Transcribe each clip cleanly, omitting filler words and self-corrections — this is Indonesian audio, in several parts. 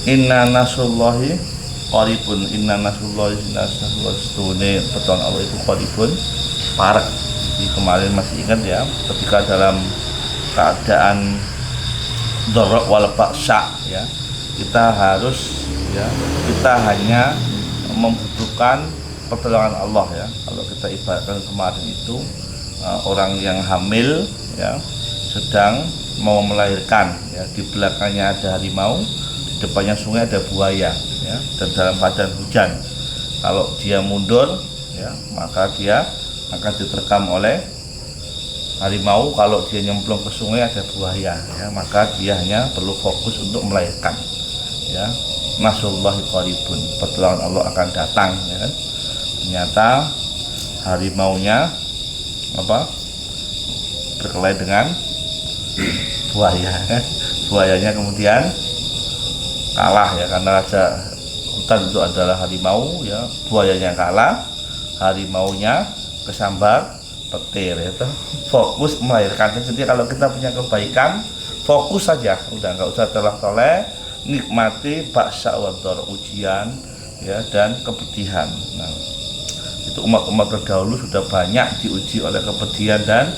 Inna nasrullahi qaribun. Inna nasrullahi stune beton Allah itu qaribun parek. Jadi kemarin masih ingat ya, ketika dalam keadaan dharra wal ba'sa ya, kita harus ya, kita hanya membutuhkan pertolongan Allah ya. Kalau kita ibaratkan kemarin itu orang yang hamil ya, sedang mau melahirkan ya, di belakangnya ada harimau, di depannya sungai ada buaya ya, dan dalam keadaan hujan. Kalau dia mundur ya, maka dia akan diterkam oleh harimau. Kalau dia nyemplung ke sungai ada buaya ya, maka dia hanya perlu fokus untuk melahirkan ya. Nasrullahi qaribun, pertolongan Allah akan datang ya kan. Ternyata harimaunya berkelahi dengan buaya. Buayanya kemudian kalah ya, karena raja hutan itu adalah harimau ya. Buayanya kalah, harimaunya kesambar petir ya. Fokus melahirkan. Jadi kalau kita punya kebaikan, fokus saja, udah nggak usah toleh-toleh, nikmati ba'sa wa dhar, ujian ya dan kepedihan. Nah, itu umat-umat terdahulu sudah banyak diuji oleh kepedihan dan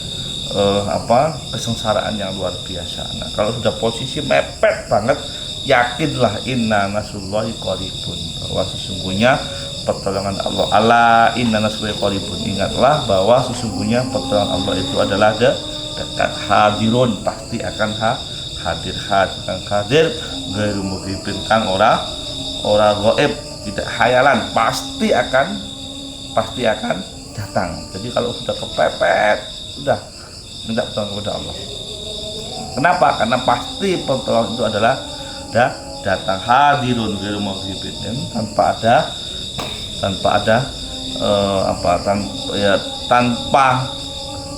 kesengsaraan yang luar biasa. Nah, kalau sudah posisi mepet banget, yakinlah inna nasrullahi qaribun, bahwa sesungguhnya pertolongan Allah. Ala inna nasrullahi qaribun, ingatlah bahwa sesungguhnya pertolongan Allah itu adalah dekat, hadirun, pasti akan hadir, ghairu mughibin, kang ora gaib, tidak khayalan, pasti akan datang. Jadi kalau sudah kepepet, sudah minta pertolongan kepada Allah. Kenapa? Karena pasti pertolongan itu adalah datang, hadirun ghairu mughibin, tanpa ada tanpa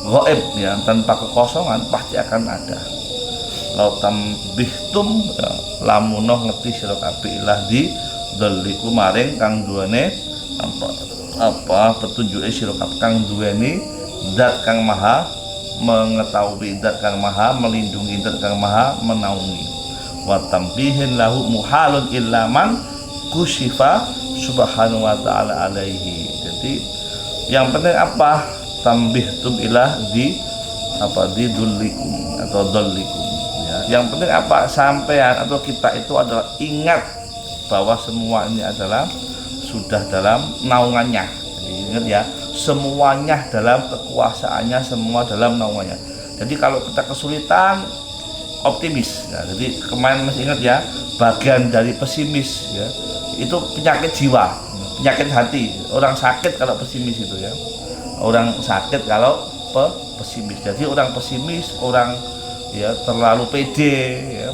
gaib ya, tanpa kekosongan, pasti akan ada. Lau tambihtum ya, lamunoh ngerti sira kabeh ilah di dzaliku maring kang duwane petunjuke sira kabeh, kang duweni zat kang maha mengetahui, zat kang maha melindungi, zat kang maha menaungi. Wa tambihin lahu muhalun illa man kusyifa subhanahu wa ta'ala alaihi. Jadi yang penting apa? Tambihtum ilah di dullikum atau dzallikum ya. Yang penting apa? Sampean atau kita itu adalah ingat bahwa semua ini adalah sudah dalam naungannya. Jadi ingat ya, semuanya dalam kekuasaannya, semua dalam naungannya. Jadi kalau kita kesulitan, optimis ya. Jadi kemarin masih ingat ya, bagian dari pesimis ya, itu penyakit jiwa, penyakit hati. Orang sakit kalau pesimis itu ya, orang sakit kalau pesimis. Jadi orang pesimis, orang ya terlalu pede ya,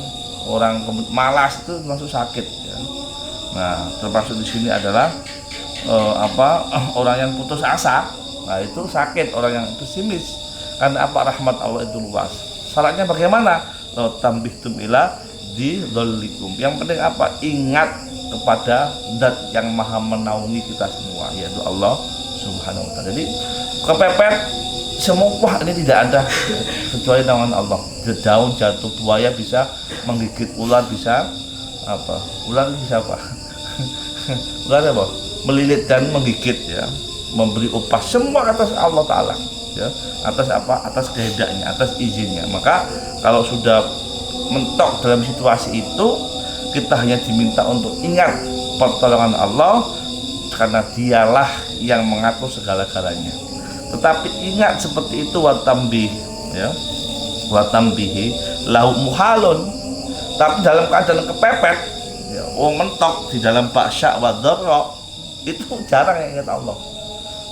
orang malas itu langsung sakit ya. Nah, termasuk di sini adalah orang yang putus asa. Nah, itu sakit orang yang pesimis. Karena apa? Rahmat Allah itu luas. Syaratnya bagaimana? Tambihtum ila di dzallikum. Yang penting apa? Ingat kepada zat yang maha menaungi kita semua, yaitu Allah Subhanahu wa ta'ala. Jadi kepepet semua ini tidak ada kecuali naungan Allah. Daun jatuh, buaya bisa menggigit, ular bisa ular bisa ular apa? Melilit dan menggigit ya, memberi upah, semua atas Allah Ta'ala ya, atas atas kehendaknya, atas izinnya. Maka kalau sudah mentok dalam situasi itu, kita hanya diminta untuk ingat pertolongan Allah, karena dialah yang mengatur segala-galanya. Tetapi ingat seperti itu, watambih ya, watambihi lahu muhalun, tapi dalam keadaan kepepet ya, mentok di dalam ba'sa wa dharra, itu jarang yang ingat Allah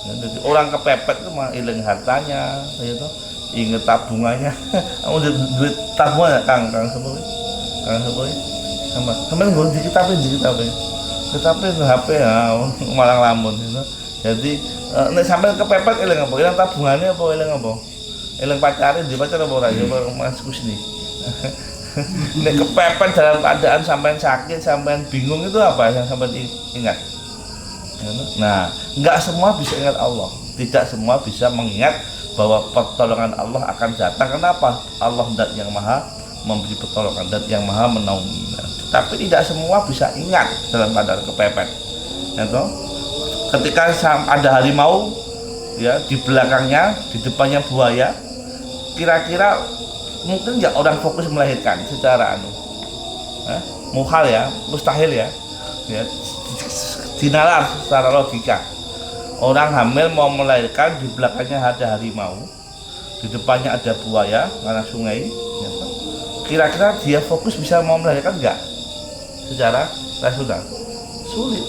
ya. Jadi orang kepepet itu mah ilang hartanya gitu, ingat tabungannya. Kamu duit tabungan kang sepuluh sama gue dikitapin HP ya, malang lamun gitu. Jadi nek sampai kepepet ilang apa? Ilang tabungannya apa? Ilang apa? Ilang pacarin, di pacar apa ora? Coba Mas Kusni. Nek kepepet dalam keadaan sampean sakit, sampean bingung, itu apa yang sampean ingat? Nah, enggak semua bisa ingat Allah. Tidak semua bisa mengingat bahwa pertolongan Allah akan datang. Kenapa? Allah zat yang maha memberi pertolongan dan yang maha menaungi. Tapi tidak semua bisa ingat dalam keadaan kepepet. Ya, toh? Ketika ada harimau, ya di belakangnya, di depannya buaya, kira-kira mungkin nggak orang fokus melahirkan secara muhal ya, mustahil ya, dinalar secara logika. Orang hamil mau melahirkan, di belakangnya ada harimau, di depannya ada buaya karena sungai, ya, kira-kira dia fokus bisa mau melahirkan nggak? Secara rasional sulit.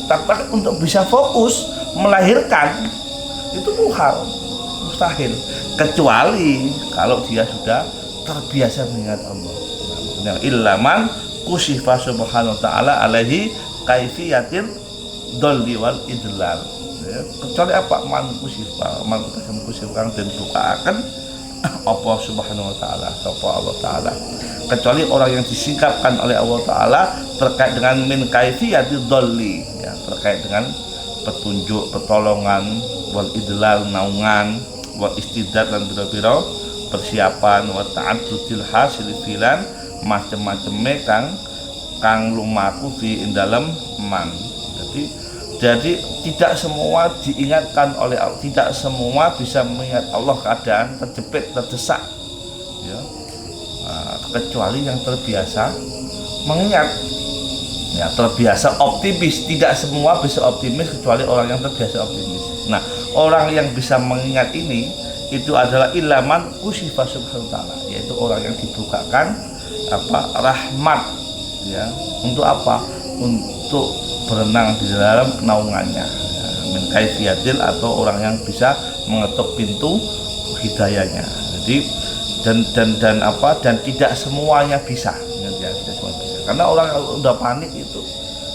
Tapi untuk bisa fokus melahirkan itu muhal, mustahil, kecuali kalau dia sudah terbiasa mengingat Allah. Nah, ilaman kusifa subhanahu wa ta'ala alaihi kaifiyatin dhalli wal idlal. Ya, kecuali apa man kusifa kang den bukakan apa subhanahu wa ta'ala, sapa Allah taala, kecuali orang yang disingkapkan oleh Allah taala terkait dengan min kaifiyati dhalli, ya, terkait dengan petunjuk, pertolongan, wal idlal, naungan, wal istidad dan biro-biro persiapan, wa ta'addudil hasil filan, macam-macamnya kang lumaku fi dalam man. Jadi tidak semua diingatkan oleh Allah, tidak semua bisa mengingat Allah keadaan terjepit, terdesak, ya. Kecuali yang terbiasa mengingat, ya, terbiasa optimis. Tidak semua bisa optimis kecuali orang yang terbiasa optimis. Nah, orang yang bisa mengingat ini itu adalah ilaman usifa subhanahu wa ta'ala, yaitu orang yang dibukakan rahmat, ya, untuk apa? Untuk berenang di dalam naungannya, ya, min kaifiyatil, atau orang yang bisa mengetuk pintu hidayahnya. Jadi dan tidak semuanya bisa, ya, tidak semua bisa. Karena orang udah panik itu,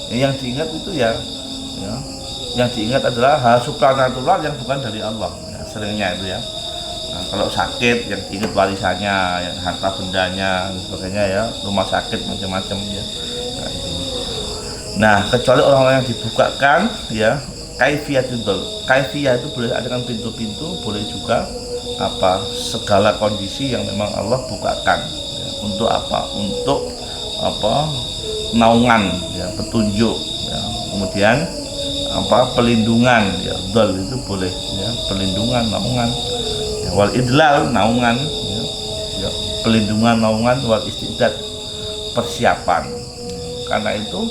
yang diingat itu ya yang diingat adalah hal supranatural yang bukan dari Allah, ya, seringnya itu ya. Nah, kalau sakit yang diingat warisannya, yang harta bendanya dan sebagainya, ya, rumah sakit macam-macam, ya. Nah, kecuali orang-orang yang dibukakan, ya, kaifiyah itu boleh ada dengan pintu-pintu, boleh juga segala kondisi yang memang Allah bukakan, ya, untuk naungan, ya, petunjuk, ya, kemudian pelindungan, ya, dzal itu boleh, ya, pelindungan, naungan, ya, wal idlal, naungan, ya, pelindungan, naungan, wal istidad, persiapan. Karena itu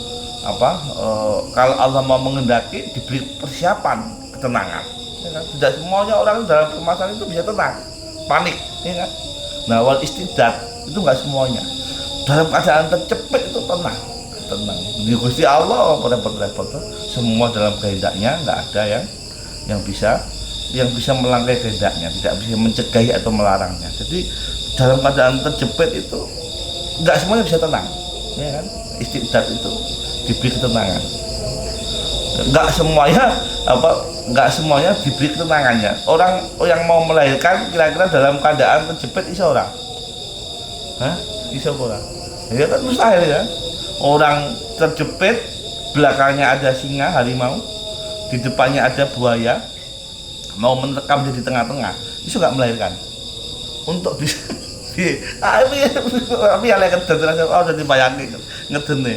kalau Allah mau mengendaki diberi persiapan, ketenangan, ya kan? Tidak semuanya orang dalam permasalahan itu bisa tenang, panik, ya kan? Nah, wal istidad itu enggak semuanya. Dalam keadaan tercepit itu tenang. Di Gusti Allah repot-repot, semua dalam kehendaknya, enggak ada yang bisa melangkahi kehendaknya, tidak bisa mencegahi atau melarangnya. Jadi dalam keadaan terjepit itu enggak semuanya bisa tenang, ya kan? Istidad itu diberi ketenangan. Enggak semuanya diberi ketenangannya. Orang yang mau melahirkan kira-kira dalam keadaan terjepit iso ora? Iso ora? Ya kan mustahil, ya. Orang terjepit, belakangnya ada singa, harimau, di depannya ada buaya, mau menerkam di tengah-tengah, iso enggak melahirkan? Untuk bisa tapi yang lain jadi bayangin ngedene.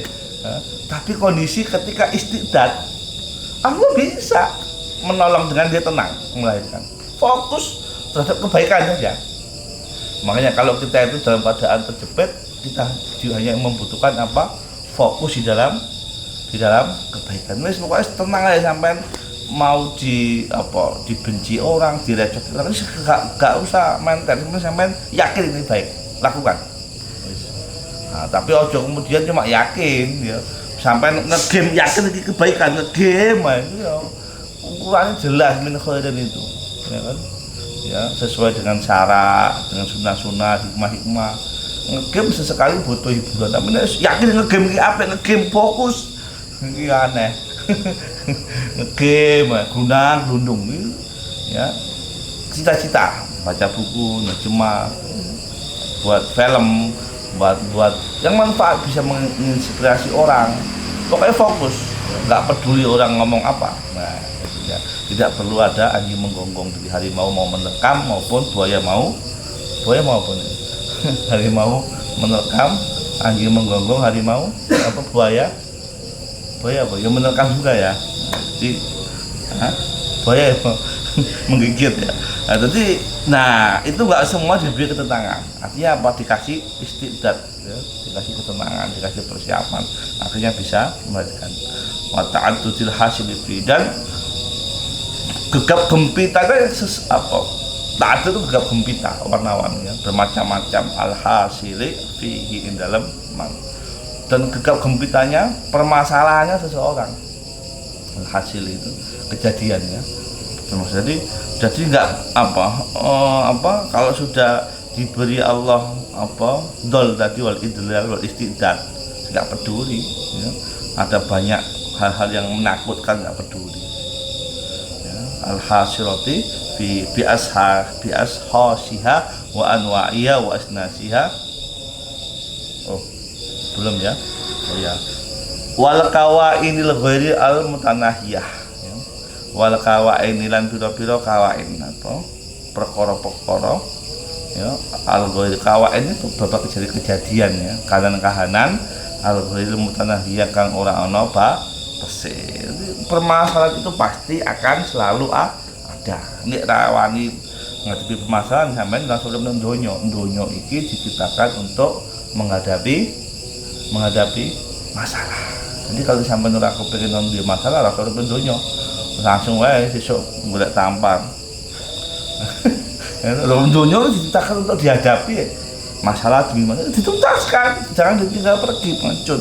Tapi kondisi ketika istidad, Allah bisa menolong dengan dia tenang melahirkan, fokus terhadap kebaikan saja. Makanya kalau kita itu dalam keadaan terjepit, kita hanya membutuhkan fokus di dalam kebaikan. Wis pokoknya tenang aja, sampai mau dibenci orang, direcot orang, gak usah menten, sampai yakin ini baik, lakukan. Nah, tapi ojo kemudian cuma yakin, ya, sampai ngegame yakin ini kebaikan, ngegame, ya, ukurannya jelas min khairin itu, ya kan, ya, sesuai dengan syarat, dengan sunnah-sunnah, hikmah-hikmah. Ngegame sesekali butuh hiburan, tapi yakin ngegame ini apa, ngegame fokus, ini aneh. Ngegame, gunang, lundung, ya, cita-cita, baca buku, ngejemah, buat film, buat yang manfaat, bisa menginspirasi orang. Pokoknya fokus, nggak peduli orang ngomong apa. Nah, ya, tidak perlu ada anjing menggonggong, jadi harimau mau menerkam maupun buaya mau harimau menerkam anjing menggonggong harimau apa buaya apa ya menerkam juga ya. Jadi buaya menggigit ya. Nah, itu nggak semua diberi ketenangan. Artinya apa? Dikasih istidad, ya, dikasih ketenangan, dikasih persiapan, akhirnya bisa melahirkan. Wa ta'addudil hasil dan gegap gempita itu apa? Ta'addud itu gegap gempita, warna-warni ya, bermacam-macam al-hasili fihi in dalam dan gegap gempitanya permasalahannya seseorang. Al-hasil itu kejadiannya. Jadi nggak kalau sudah diberi Allah dol tadi wal idlal wal istidad nggak peduli ya. Ada banyak hal-hal yang menakutkan nggak peduli ya. Al-hasilati bi ashasiha wa anwa'iha wa asnasiha. Belum ya. Wal qawainil ghairi al mutanahiyah. Wal kawain lan pira-pira kawain perkara-perkara ya al ghairi kawain itu bapak kejadian ya kahanan al ghairi mutanahiyah kang ora ana pesih. Permasalahan itu pasti akan selalu ada. Nek rawani ngadepi permasalahan sampean langsung nang donya iki diciptakan untuk menghadapi masalah. Jadi kalau sampean ora kepengin nang masalah ora perlu donya. Langsung wae besok golek tampar. Dunia diciptakan untuk dihadapi ya. Masalah gimana dituntaskan, jangan ditinggal pergi pengecut.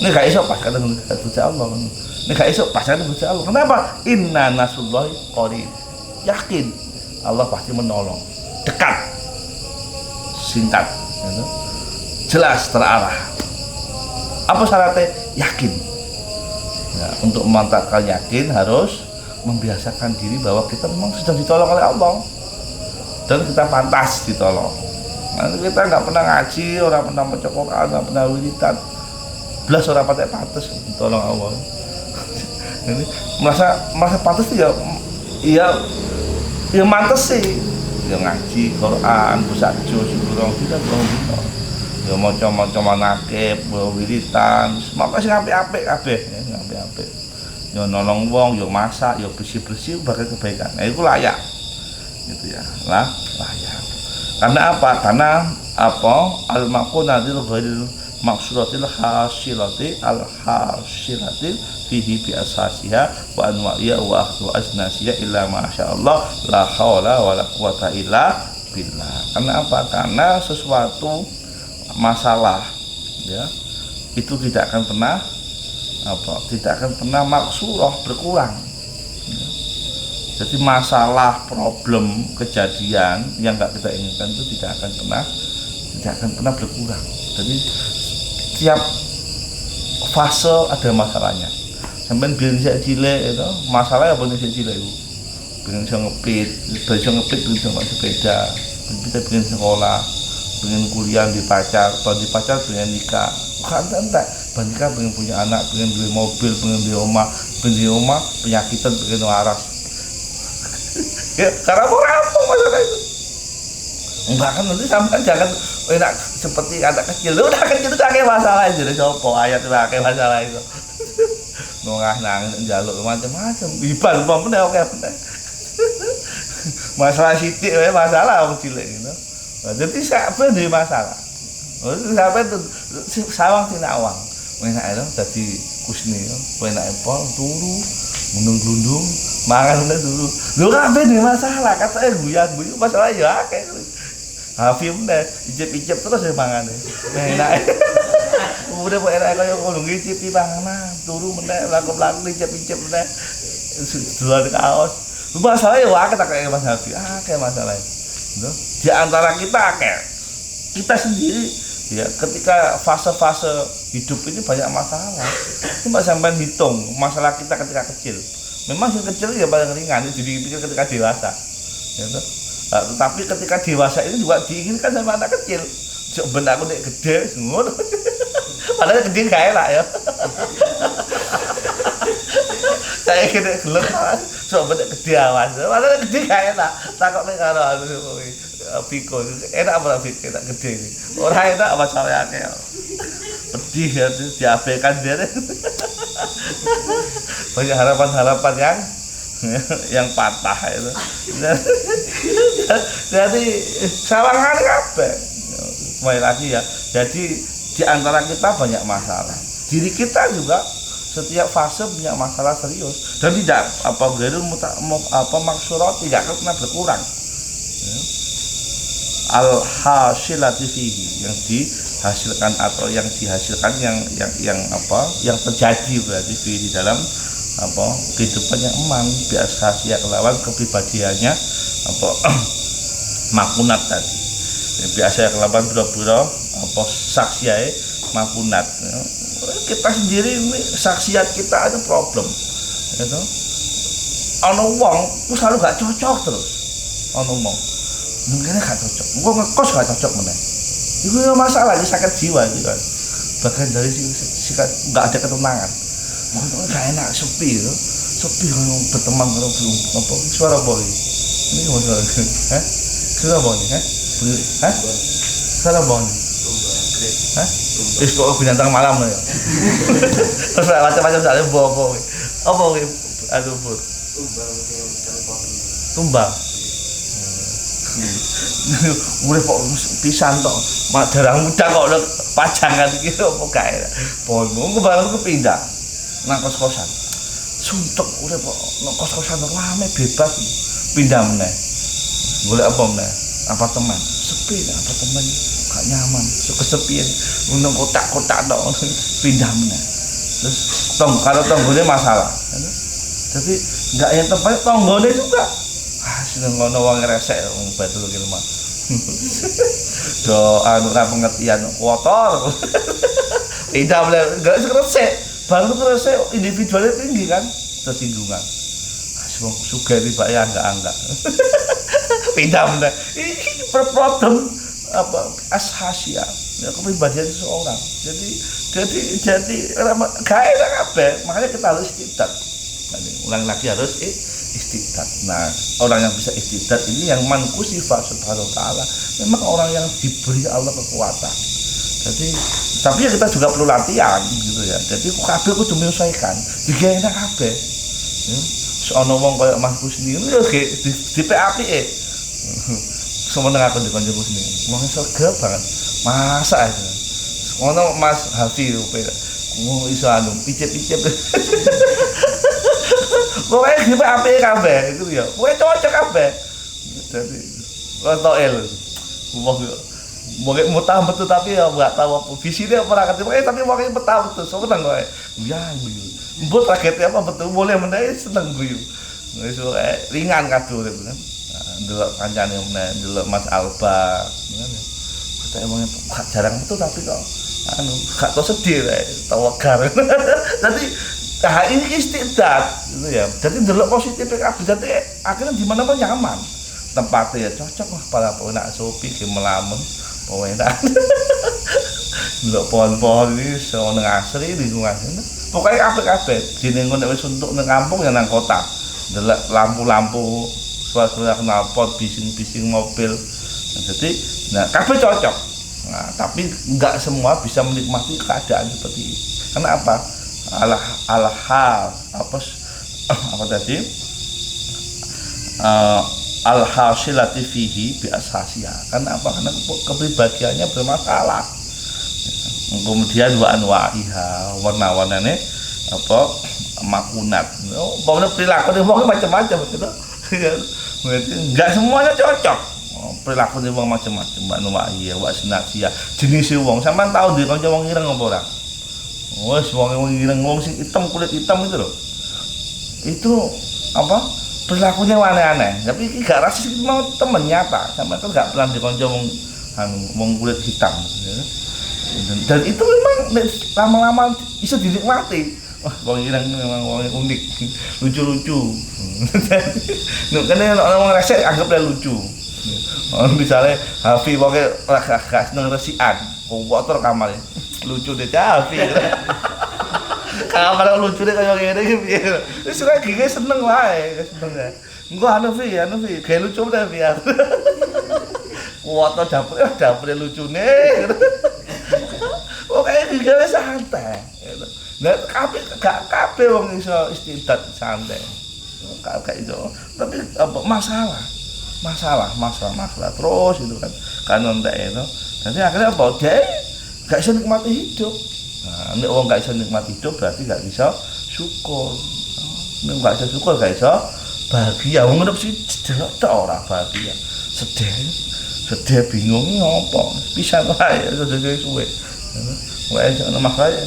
Ini gak iso pas kata Gusti Allah. Ini gak iso pas kata Gusti Allah. Kenapa? Inna nasrullahi qarib. Yakin Allah pasti menolong. Dekat. Singkat, jelas terarah. Apa syaratnya? Yakin. Ya, untuk memantapkan yakin harus membiasakan diri bahwa kita memang sudah ditolong oleh Allah dan kita pantas ditolong. Nanti kita nggak pernah ngaji, orang pernah baca Quran, nggak pernah wiridan, belas orang pantas ditolong Allah. Ini merasa pantas ya pantas sih. Ya ngaji Quran, baca syukur tidak bohong. Ya maca-maca manakib, wiridan, semoga sing apik-apik kabeh, ya apik-apik. Ya nolong wong, ya masak, ya bersih-bersih bakal kebaikan. Nah, itu layak. Gitu ya. Layak. Karena apa? Karena al-maqunatil ghairil maqsuratil hasilati al-hasilati fihi bi asasiha wa anwa'iha wa akhdhu asnasiha illa masyaallah la haula wala quwata illa billah. Karena apa? Karena sesuatu masalah ya itu tidak akan pernah maksurah berkurang ya. Jadi masalah problem kejadian yang nggak kita inginkan itu tidak akan pernah berkurang. Jadi tiap fase ada masalahnya. Sampai biasa cilik itu masalah apa nih cilik itu pengen ngepit sepeda kita pengen sekolah pengen kuliah di pacar pengen nikah, kan entek, nikah pengen punya anak, pengen beli mobil, pengen beli rumah, penyakitan, pengen waras. Ya, karena rampung masalah itu. Enggak kan nanti sampean jangan enak seperti anak kecil. Lu udah kecil tuh akeh masalah jadi sopo ayat itu akeh masalah itu. Nongah nangis njaluk macam-macam. Iban umpamane oke bener. Masalah sithik wae masalah wong cilik gitu. Jadi sampai di masalah. Sampai itu sawang sinawang. Enak itu dadi kusni, enak pol turu, munung-glundung, mangan udah dulu. Lho kabeh di masalah, katanya guyu masalah ya akeh. Hafif deh, icip-icip terus ya mangane. Enak. Udah kok enak kaya ngono ngicipi panganan, turu meneh, laku-laku icip-icip meneh. Duluan kaos. Masalah ya akeh tak kayak Mas Hafif. Kayak masalah. Di antara kita sendiri ya ketika fase-fase hidup ini banyak masalah. Coba sampean hitung masalah kita ketika kecil. Memang yang kecil ya paling ringan, dipikir ketika dewasa. Ya, tetapi ketika dewasa ini juga diinginkan sama anak kecil. Coba aku nek gede ngono. Padahal gede gak enak ya. Saya kira gelem coba nek gede awas. Padahal gede gak enak. Takok nek karo Piko enak apa Piko enak gede ini orang enak apa soalnya kayak pedih ya diabaikan dia banyak harapan-harapan yang patah itu jadi sawangan kabeh kembali lagi ya jadi di antara kita banyak masalah diri kita juga setiap fase punya masalah serius dan tidak maksurat tidak akan pernah berkurang ya. Al-hasilati fihi yang dihasilkan atau yang dihasilkan yang terjadi berarti di dalam kehidupan yang eman biasa sia kelawan kepribadiannya makunat tadi biasa kelawan biro-biro saksiae makunat ya. Kita sendiri ini saksiat kita ada problem gitu. Ono wong ku selalu gak cocok terus ono wong mungkin gak cocok engko ngekos gak cocok meneh itu masalah ini sakit jiwa gitu kan bagian dari sikat gak ada ketenangan mungkin gak enak sepi gitu sepi berteman kalau belum suara boy ini gimana suara boy suara boy wis kok binatang malam ya. Terus macam-macam soalnya bobo. Apa kuwi? Aduh, Bu. Tumbang. Urip kok pisan tok. Mak darah muda kok pajangan iki apa gawe. Bobo bareng kepindah nang kos-kosan. Suntuk urip kok nang kos-kosan rame bebas pindah meneh. Golek apa meneh? Apartemen. Sepi apartemen. Gak nyaman, kesepian, untung kotak-kotak tok pindah meneh. Terus kalau tonggone masalah. Jadi enggak yang tempat tonggone juga. Seneng ngono wong resek wong betul ki mah. Do anu ra pengertian kotor. Pindah meneh enggak resek. Baru resek individualnya tinggi kan, tersinggungan. Wong sugih iki Pak ya enggak. Pindah meneh. Iki problem ashasia ya kepribadian seseorang jadi gak enak kabeh makanya kita harus istiqdat ulang lagi harus istiqdat nah orang yang bisa istiqdat ini yang mankusifah subhanahu wa ta'ala memang orang yang diberi Allah kekuatan jadi tapi ya kita juga perlu latihan gitu ya jadi kabeh kudu menyesuaikan juga enak kabeh ya sono wong koyo Mas Kusni yo di PAP semeneng aku di kancaku sendiri wong serga banget masak aja ngono Mas Hafi ngomong iso anu picip-picip pokoknya di PAP kabeh itu ya pokoknya cocok kabeh jadi rotoel mungkin mau tahu betul tapi ya nggak tahu apa visinya apa rakyat tapi mungkin betul betul seneng gue ya buat rakyatnya apa betul boleh menai seneng gue itu ringan kado gitu kan delok kancane meneh delok Mas Alba ngene kata emangnya jarang betul tapi kok anu gak tau sedih rek tau wegar jadi ini istiqdat gitu ya jadi delok positif kabeh dadi akhirnya di mana pun nyaman tempatnya ya cocok lah para penak sopi ge melamun enak delok pohon-pohon iki seneng asri lingkungan pokoknya kabeh dene ngono wis untuk nang kampung ya nang kota delok lampu-lampu suara knalpot bising-bising mobil nah, jadi kabeh cocok nah, tapi enggak semua bisa menikmati keadaan seperti ini karena apa hal apa tadi al-hasilati fihi bi ashasia karena apa karena kepribadiannya bermasalah kemudian wa anwa'iha warna-warnane apa makunat pokoknya perilaku wong macam-macam gitu enggak semuanya cocok perilaku wong macam-macam mbak nuwaiya wa sinaksia jenis wong sampean tahu di kanca wong ireng apa ora wis wong ireng wong sing hitam kulit hitam itu loh itu apa perilakunya aneh-aneh tapi iki gak rasis itu mau temen nyata sampean kan gak pernah di kanca wong kulit hitam dan itu memang lama-lama bisa dinikmati wah wong ireng memang wong unik lucu-lucu karena orang resek anggaplah lucu misalnya Hafi pokoknya gak seneng resian kotor kamarnya lucu deh Hafi kamar lucu deh kayak gini gitu itu suka gigi seneng lah seneng ya enggak anu Fi kayak lucu deh biar Foto dapure lucune. Pokoke gawe santai. Nah, kabeh wong iso istidat santai. Gak iso. Tapi apa masalah terus itu kan entek itu. Jadi akhirnya apa? Dia gak bisa nikmati hidup. Nah, nek wong gak bisa nikmati hidup berarti gak bisa syukur. Nek gak bisa syukur gak bisa bahagia. Wong hidup sih delok ora bahagia. Sedih bingung ngopo. Pisan wae sedih suwe. Wae ana masalah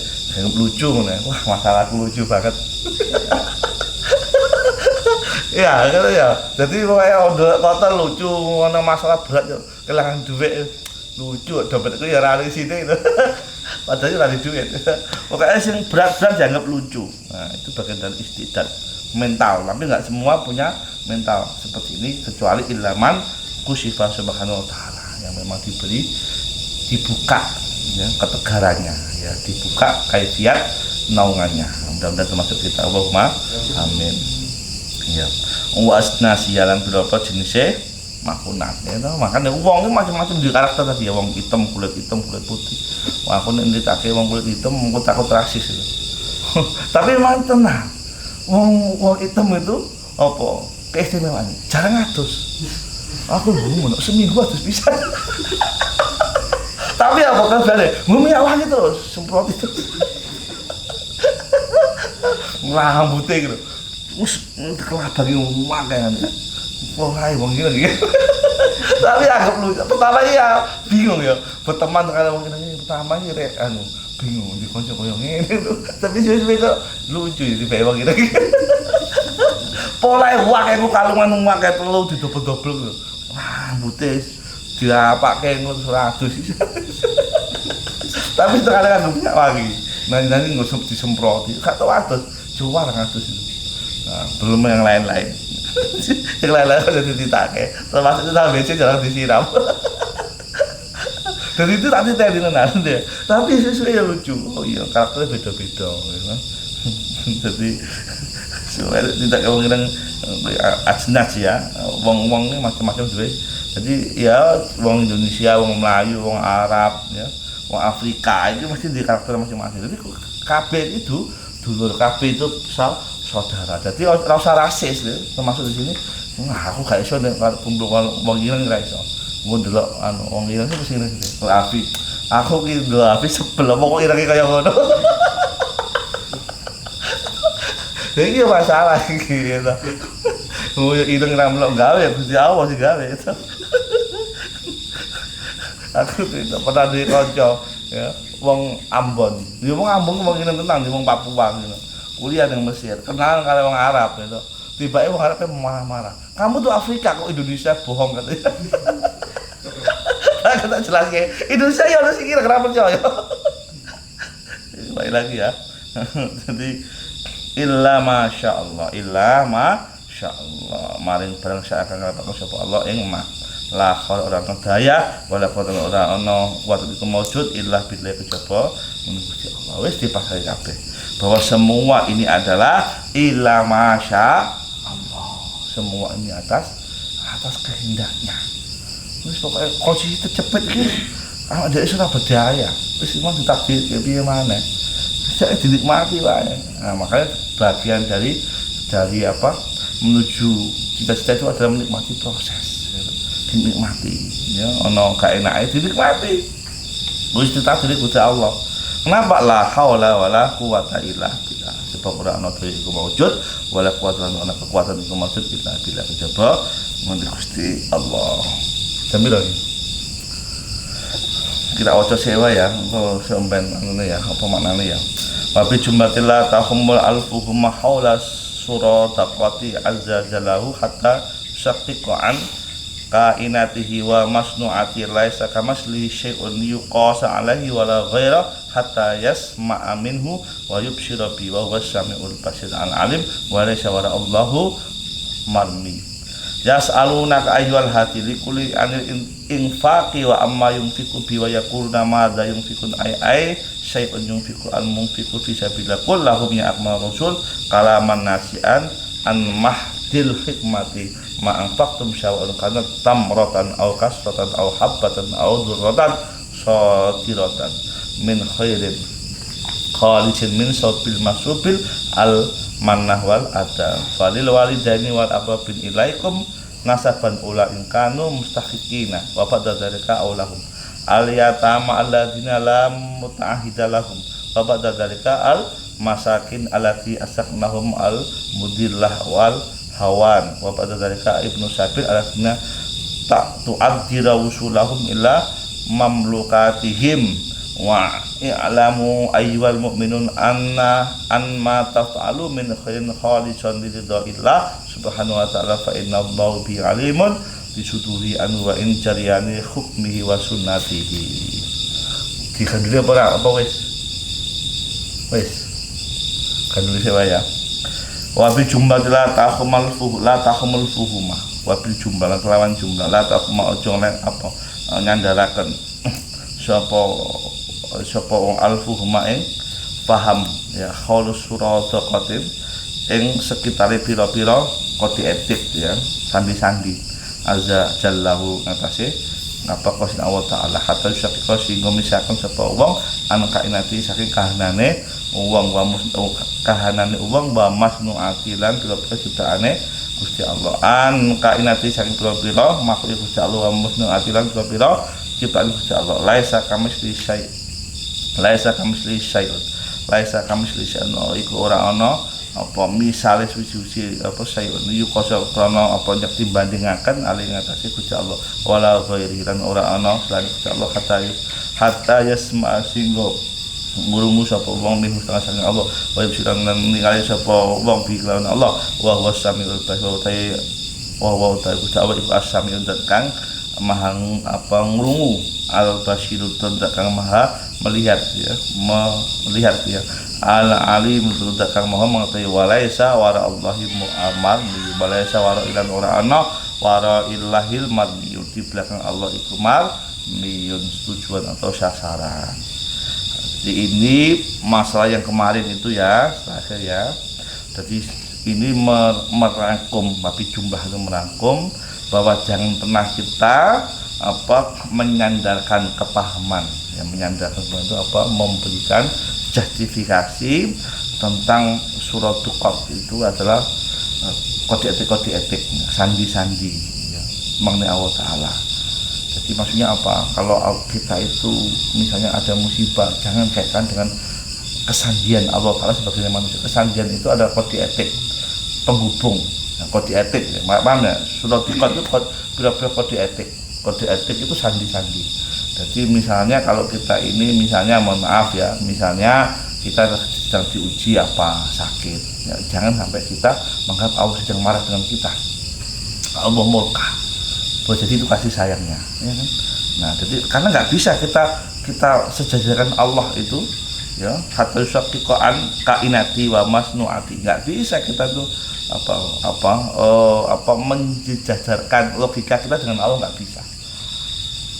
lucu ngene. Wah, masalahku lucu banget. Ya, gitu ya. Jadi pokoknya udah kota lucu, ada masalah berat, kehilangan duit lucu, dompet itu ya rari sini itu. Padahal rari duit. Pokoknya yang berat-berat dianggap lucu. Nah, itu bagian dari istidat mental. Tapi nggak semua punya mental seperti ini kecuali ilaman kusifah subhanahu wa ta'ala yang memang dibuka ya, ketegarannya, ya dibuka kaifiat naungannya. Mudah-mudahan termasuk kita. Allahumma amin. Ya, wasna sialan berapa jenisnya makunat ya toh. Makanya wong itu macam-macam di karakter tadi ya, wong hitam kulit putih. Wah, aku nek ditake wong kulit hitam aku takut rasis itu. Tapi memang tenang. Wong hitam itu apa? Keistimewaan. Jarang atus. Aku ngono seminggu atus bisa. Tapi apa kan berarti ngomong wangi terus semprot itu. Rambutnya gitu. Kelabang yang makan wah wong gini tapi anggap lucu. Pertama ya bingung ya berteman dengan wong ini pertama ya bingung di konco koyo ngene tapi suwe-suwe kok lucu di wong ini pola wae ku kalungan wae telu didobel-dobel rambutnya diapake ngono 100 tapi sekarang anggapnya wangi nanti ngusuk disemproti gak tau atus jual 100 itu. Nah, belum yang lain-lain. Yang lain-lain udah ditake. Termasuk itu WC jarang disiram. Dan itu tadi tadi deh. Tapi sesuai yang lucu. Oh iya, karakternya beda-beda. Ya. Jadi sesuai tidak orang yang ajnas ya. Wong-wong ini macam-macam juga. Jadi ya wong Indonesia, wong Melayu, wong Arab, ya, wong Afrika itu mesti di karakter masing-masing. Jadi KB itu dulur KB itu saudara. Jadi ora usah rasis lho, termasuk di sini. Aku gak iso nek kumpul wong Ireng ora iso. Engko ndelok wong Ireng mesti ngene iki. Afi. Aku ki ndelok Afi sebel wong Ireng kaya ngono. Iki masalah iki gitu. Wong Ireng ra melok gawe Gusti Allah sing gawe itu. Aku tidak pernah di kanca ya, wong Ambon. Ya wong Ambon wong Ireng tenang, wong Papua gitu. Kuliah di Mesir, kenal kali orang Arab itu. Tiba-tiba orang Arabnya marah-marah. Kamu tuh Afrika kok Indonesia bohong katanya. Kita jelas ya. Indonesia ya harus kira kenapa percaya. Baik lagi ya. Jadi illa masyaallah, maring barang seakan katakan sapa Allah ing mah. La khaul ora ana daya wala quwwata ora ana kuwat iku maujud illa billahi kejaba Gusti Allah. Wis dipasari kabeh. Bahwa semua ini adalah illa masya Allah. Semua ini atas kehendaknya. Wis pokoke kunci tercepet iki awak dhewe ora berdaya. Wis memang ditakdir piye maneh. Saya dinikmati wae. Nah, makanya bagian dari apa menuju cita-cita itu adalah menikmati proses. Dinikmati ya, ono gak enake dinikmati. Wis ditakdir Gusti Allah. Kenapa la haula wala quwata illa billah? Sebab ora ana daya iku maujud, wala quwata lan ana kekuatan iku maujud illa billah kejaba ngendi Gusti Allah. Sambil lagi. Kita waca sewa ya, engko sampean ngene ya, apa maknane ya? Wa bi jumlatillah tahumul alfuhum haula surah taqati azza jalahu hatta syaqiqan kainatihi wa masnu'ati laisa kamaslihi syai'un yuqasa alaihi wala ghaira hatta yasma'a minhu wa yubshira bi wa huwa samiul basir al alim wa laysa wara Allahu marmi. Yas'alunaka ayyuhal hati likulli anil infaqi wa amma yunfiqu bi wa yaquluna madza yunfiqun ay syai'un yunfiqu al munfiqu fi sabilillah qul lahum ya akmal rasul kalaman nasi'an an mahdil hikmati ma anfaqtum syawa'un kanat tamratan aw kasratan aw habbatan aw dzurratan satiratan min khairin khalisin min sawbil masubil al mannah wal adha falil walidaini wal aqrabin ilaikum nasaban ula in kanu mustahiqina wa ba'da dzalika aulahum al yatama alladzina lam muta'ahida lahum wa ba'da dzalika al masakin allati asaqnahum al mudillah wal hawan wa ba'da dzalika ibnu sabil alladzina tak tu'addira usulahum illa mamlukatihim wa i'lamu ayyuhal mu'minun anna an ma taf'alu min khairin khalisan liridhillah subhanahu wa ta'ala fa innallaha bi alimun bisuduri anu wa in jariyani hukmihi wa sunnatihi. Dikanduli apa wis kanduli sewa ya. Wa bi jumlah la tahumul fuhuma wa bil jumlah kelawan jumlah la tahuma ojo len apa nyandaraken sapa wong alfuhuma ing paham ya khalus suraqatin ing sekitare pira-pira kode etik ya sandi-sandi azza jallahu ngatasi ngapa kosin Allah taala hatta syaqqa sing misalkan sapa wong an kainati saking kahanane wong wa kahanane wong wa masnuatilan pira-pira ciptaane Gusti Allah an kainati saking pira-pira makhluk Gusti Allah wa masnuatilan pira-pira ciptaan Gusti Allah laisa kamisli syai'un laisa kamisli syai'un iku ora ana apa misale suci-suci apa syai'un yuqasa krana apa ndak dibandingaken ali ngatasi Gusti Allah wala ghairi lan ora ana selain Gusti Allah hatta yasma singgo ngurungu sapa wong ning setengah saking Allah wa yusirang lan ningali sapa wong bi kelawan Allah wa huwa samiul basir wa ta Gusti Allah iku as-samiul kang maha apa ngrungu al-basirut kang maha melihat ya al-alim kang maha mengetahui walaisa wara Allahi mu'amar walaisa wara ilan ora ana wara illahil marmiyun di belakang Allah iku marmiyun tujuan atau sasaran. Jadi ini masalah yang kemarin itu ya terakhir ya. Jadi ini merangkum tapi jumlah itu merangkum bahwa jangan pernah kita menyandarkan kepahaman yang menyandarkan itu memberikan justifikasi tentang surat Qaf itu adalah kode etik sandi-sandi ya, mengenai Allah Ta'ala. Jadi maksudnya apa? Kalau kita itu misalnya ada musibah, jangan kaitkan dengan kesandian Allah Ta'ala sebagai manusia. Kesandian itu adalah kode etik penghubung. Kode etik, paham ya? Surat Qaf itu berapa kode etik? Kode etik itu sandi-sandi. Jadi misalnya kalau kita ini misalnya mohon maaf ya, misalnya kita sedang diuji apa sakit, ya, jangan sampai kita menganggap Allah sedang marah dengan kita. Allah murka. Boleh jadi itu kasih sayangnya, ya kan? Nah, jadi karena nggak bisa kita sejajarkan Allah itu, ya, hatta yusaqiqan kainati wa masnuati. Nggak bisa kita tuh menjejajarkan logika kita dengan Allah, nggak bisa.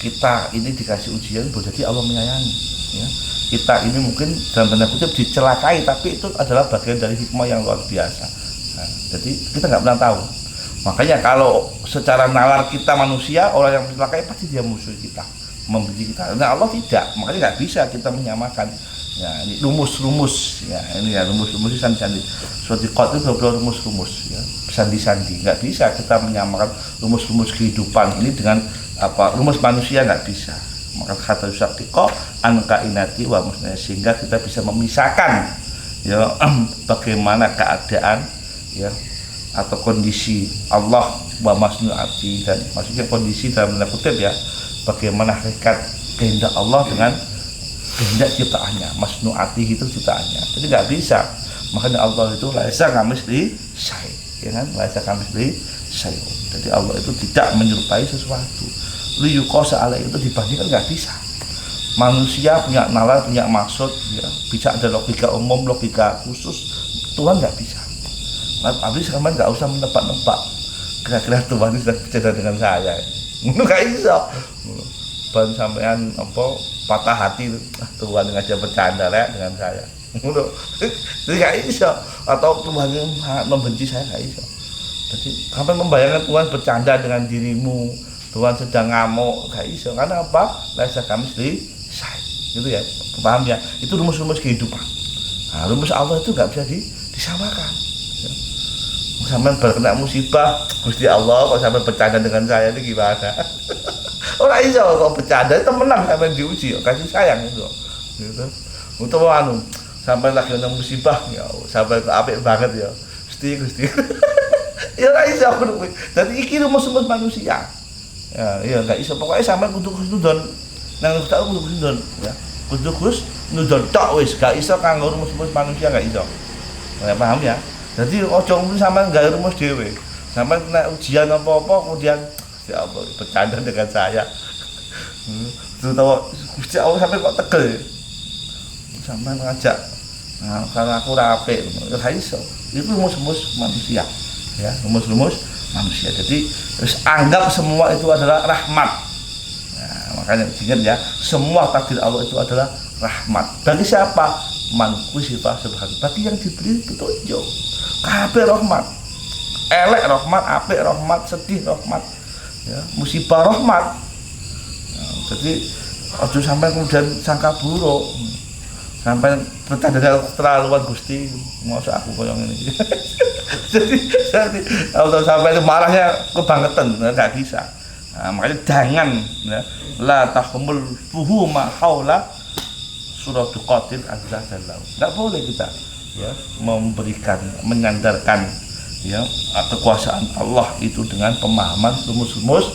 Kita ini dikasih ujian boleh jadi Allah menyayangi ya. Kita ini mungkin dalam tanda kutip dicelakai, tapi itu adalah bagian dari hikmah yang luar biasa. Nah, jadi kita nggak pernah tahu. Makanya kalau secara nalar kita manusia, orang yang mencelakai pasti dia musuh kita, membenci kita. Nah Allah tidak, makanya nggak bisa kita menyamakan. Ya, ini rumus-rumus ya, ini ya rumus-rumus sandi-sandi. Suatu Qaf itu beberapa rumus-rumus ya, sandi-sandi. Nggak bisa kita menyamakan rumus-rumus kehidupan ini dengan rumus manusia, nggak bisa. Maka kata Yusaqiqo anka inati wa musnah, sehingga kita bisa memisahkan ya bagaimana keadaan ya atau kondisi Allah wa masnuati, dan maksudnya kondisi dalam tanda kutip ya bagaimana hakikat kehendak Allah dengan kehendak ciptaannya, masnuati itu ciptaannya. Jadi nggak bisa. Makanya Allah itu laisa kamisli syai', ya kan? Laisa kamisli syai'. Jadi Allah itu tidak menyerupai sesuatu. Liyuqasa alaihi itu dibandingkan nggak bisa. Manusia punya nalar, punya maksud, ya, bisa ada logika umum, logika khusus. Tuhan nggak bisa. Nah, habis sekarang nggak usah menebak-nebak. Kira-kira Tuhan ini sudah bicara dengan saya. Itu nggak bisa. Ban sampean patah hati, Tuhan ngajak bercanda ya dengan saya. Jadi nggak bisa. Atau Tuhan sangat membenci saya, nggak bisa. Jadi sampai membayangkan Tuhan bercanda dengan dirimu, Tuhan sedang ngamuk, gak iso. Karena apa? Laisa kamitslihi syai'. Gitu ya, paham ya? Itu rumus-rumus kehidupan. Nah, rumus Allah itu gak bisa disamakan. Sampai berkena musibah, Gusti Allah kok sampai bercanda dengan saya itu gimana? Orang iso kok bercanda, itu menang sampai diuji, kasih sayang itu. Gitu. Untuk sampai lagi ada musibah ya, sampai apik banget ya. Gusti. Ya ora iso ngono. Dadi iki rumus-rumus manusia. Ya enggak iso pokoknya sampai kudu nudon. Nang tak kudu nudon ya. Kudu nudon tok wis, gak iso kanggo rumus-rumus manusia gak iso. Ya paham ya? Jadi ojo mung sampean gawe rumus dhewe. Sampean kena ujian apa-apa kemudian Gusti Allah bercanda dengan saya. Terus Gusti Allah sampai kok tegel. Sampean ngajak. Nah, karena aku ora apik, ya iso. Itu rumus-rumus manusia. Ya, rumus-rumus manusia. Jadi terus anggap semua itu adalah rahmat. Nah, makanya ingat ya, semua takdir Allah itu adalah rahmat. Bagi siapa? Man kusifa subhanahu. Bagi yang diberi petunjuk. Kabeh rahmat. Elek rahmat, apik rahmat, sedih rahmat. Ya, musibah rahmat. Nah, jadi ojo sampai kemudian sangka buruk. Sampai bercanda terlaluan Gusti, masa aku koyo ngene iki. jadi kalau sampai itu marahnya kebangetan, enggak bisa. Nah, makanya jangan ya, la tahmul fuhuma haula suratul qatil azza jalla. Enggak boleh kita ya memberikan, menyandarkan ya kekuasaan Allah itu dengan pemahaman rumus-rumus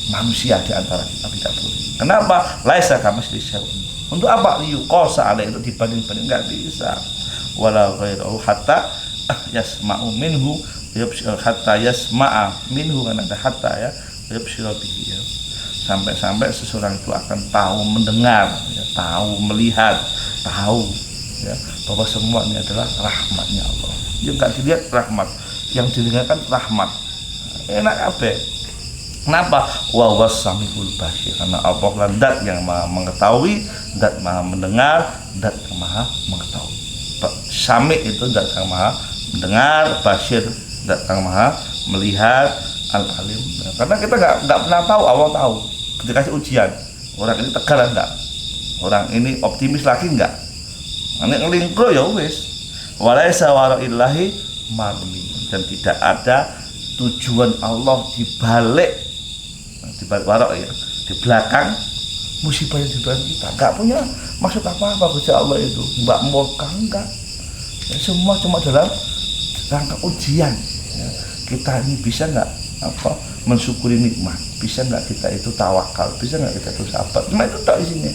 manusia di antara kita, tidak boleh. Kenapa? Laisa kamitslihi syai'un. Untuk apa? Yuqasa alaihi, untuk dibanding-banding, enggak bisa. Wala ghairuhu hatta yasma'u minhu hatta yasma'a minhu, kan ada hatta ya, yabshiru bihi ya. Sampai-sampai seseorang itu akan tahu, mendengar ya, tahu, melihat, tahu ya bahwa semua ini adalah rahmatnya Allah. Yang enggak dilihat rahmat, yang didengarkan rahmat. Enak apa? Kenapa? Wa wasamiul basir, karena Allah lah zat yang maha mengetahui, zat maha mendengar, zat yang maha mengetahui. Sami itu zat yang maha mendengar, basir zat yang maha melihat, al-alim. Karena kita nggak pernah tahu, Allah tahu. Ketika kasih ujian, orang ini tegar enggak? Orang ini optimis lagi enggak? Nek ngelingkro ya wis. Walaisa waraillahi marmi, dan tidak ada tujuan Allah di balik warok ya, di belakang musibah yang diberikan kita. Enggak punya maksud apa-apa Gusti Allah itu, mbak murka enggak. Ya, semua cuma dalam rangka ujian. Ya, kita ini bisa enggak mensyukuri nikmat, bisa enggak kita itu tawakal, bisa enggak kita itu sabar. Cuma itu tak isinya.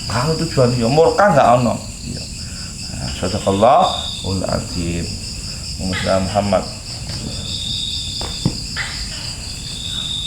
Kalau tujuannya murka enggak ono. Ya. Sadaqallahul azim. Muhammad